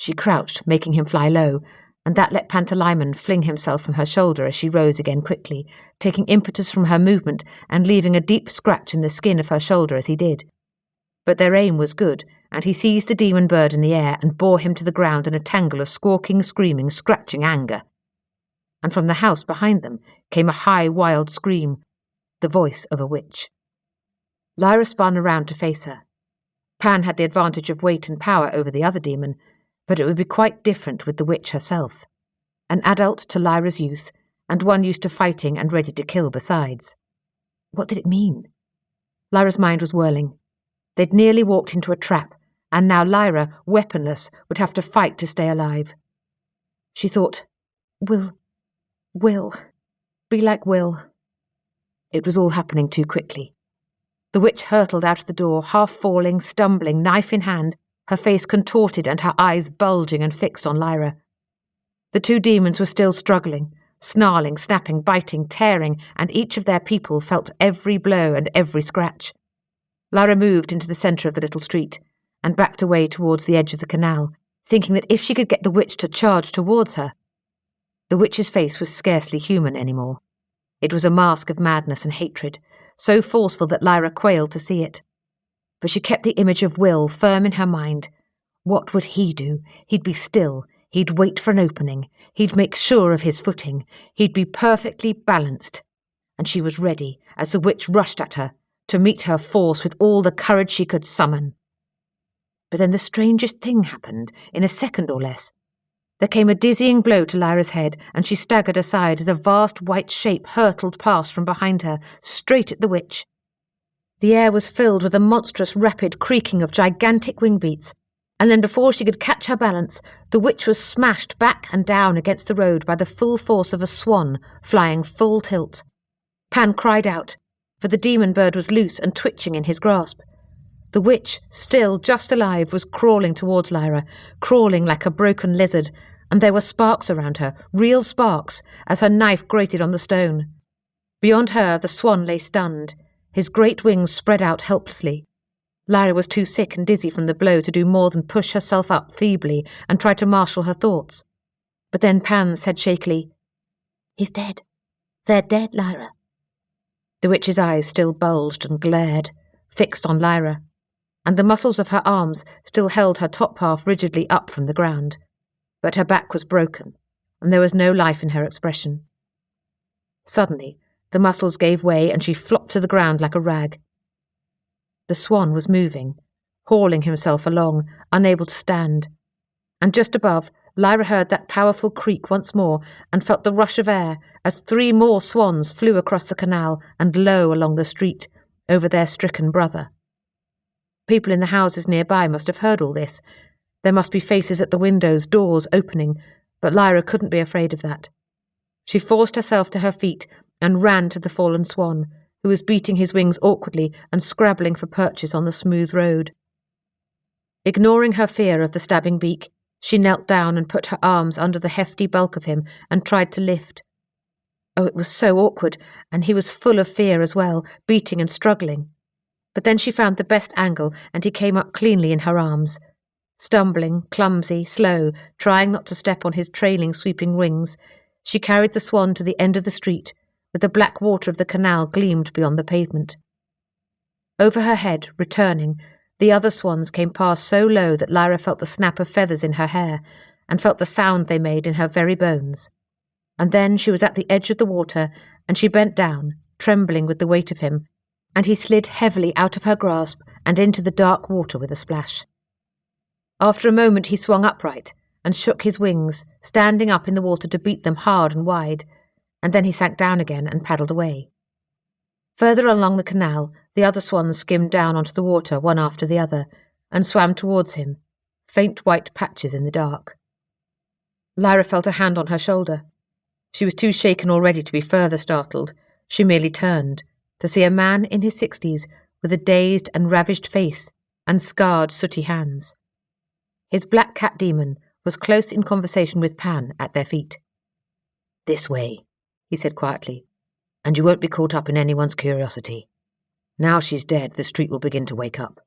She crouched, making him fly low, and that let Lyman fling himself from her shoulder as she rose again quickly, taking impetus from her movement and leaving a deep scratch in the skin of her shoulder as he did. But their aim was good, and he seized the demon bird in the air and bore him to the ground in a tangle of squawking, screaming, scratching anger. And from the house behind them came a high, wild scream, the voice of a witch. Lyra spun around to face her. Pan had the advantage of weight and power over the other demon, but it would be quite different with the witch herself. An adult to Lyra's youth, and one used to fighting and ready to kill besides. What did it mean? Lyra's mind was whirling. They'd nearly walked into a trap, and now Lyra, weaponless, would have to fight to stay alive. She thought, Will, be like Will. It was all happening too quickly. The witch hurtled out of the door, half falling, stumbling, knife in hand, her face contorted and her eyes bulging and fixed on Lyra. The two demons were still struggling, snarling, snapping, biting, tearing, and each of their people felt every blow and every scratch. Lyra moved into the centre of the little street and backed away towards the edge of the canal, thinking that if she could get the witch to charge towards her. The witch's face was scarcely human anymore. It was a mask of madness and hatred, so forceful that Lyra quailed to see it. But she kept the image of Will firm in her mind. What would he do? He'd be still. He'd wait for an opening. He'd make sure of his footing. He'd be perfectly balanced. And she was ready, as the witch rushed at her, to meet her force with all the courage she could summon. But then the strangest thing happened, in a second or less. There came a dizzying blow to Lyra's head, and she staggered aside as a vast white shape hurtled past from behind her, straight at the witch. The air was filled with a monstrous rapid creaking of gigantic wing beats, and then before she could catch her balance, the witch was smashed back and down against the road by the full force of a swan flying full tilt. Pan cried out, for the demon bird was loose and twitching in his grasp. The witch, still just alive, was crawling towards Lyra, crawling like a broken lizard, and there were sparks around her, real sparks, as her knife grated on the stone. Beyond her, the swan lay stunned, his great wings spread out helplessly. Lyra was too sick and dizzy from the blow to do more than push herself up feebly and try to marshal her thoughts. But then Pan said shakily, "He's dead. They're dead, Lyra." The witch's eyes still bulged and glared, fixed on Lyra, and the muscles of her arms still held her top half rigidly up from the ground. But her back was broken, and there was no life in her expression. Suddenly, the muscles gave way and she flopped to the ground like a rag. The swan was moving, hauling himself along, unable to stand. And just above, Lyra heard that powerful creak once more and felt the rush of air as 3 more swans flew across the canal and low along the street, over their stricken brother. People in the houses nearby must have heard all this. There must be faces at the windows, doors opening, but Lyra couldn't be afraid of that. She forced herself to her feet and ran to the fallen swan, who was beating his wings awkwardly and scrabbling for perches on the smooth road. Ignoring her fear of the stabbing beak, she knelt down and put her arms under the hefty bulk of him and tried to lift. Oh, it was so awkward, and he was full of fear as well, beating and struggling. But then she found the best angle, and he came up cleanly in her arms. Stumbling, clumsy, slow, trying not to step on his trailing, sweeping wings, she carried the swan to the end of the street, where the black water of the canal gleamed beyond the pavement. Over her head, returning, the other swans came past so low that Lyra felt the snap of feathers in her hair and felt the sound they made in her very bones. And then she was at the edge of the water, and she bent down, trembling with the weight of him, and he slid heavily out of her grasp and into the dark water with a splash. After a moment he swung upright and shook his wings, standing up in the water to beat them hard and wide, and then he sank down again and paddled away. Further along the canal, the other swans skimmed down onto the water one after the other, and swam towards him, faint white patches in the dark. Lyra felt a hand on her shoulder. She was too shaken already to be further startled. She merely turned, to see a man in his 60s with a dazed and ravished face and scarred, sooty hands. His black cat demon was close in conversation with Pan at their feet. "This way," he said quietly, "and you won't be caught up in anyone's curiosity. Now she's dead, the street will begin to wake up."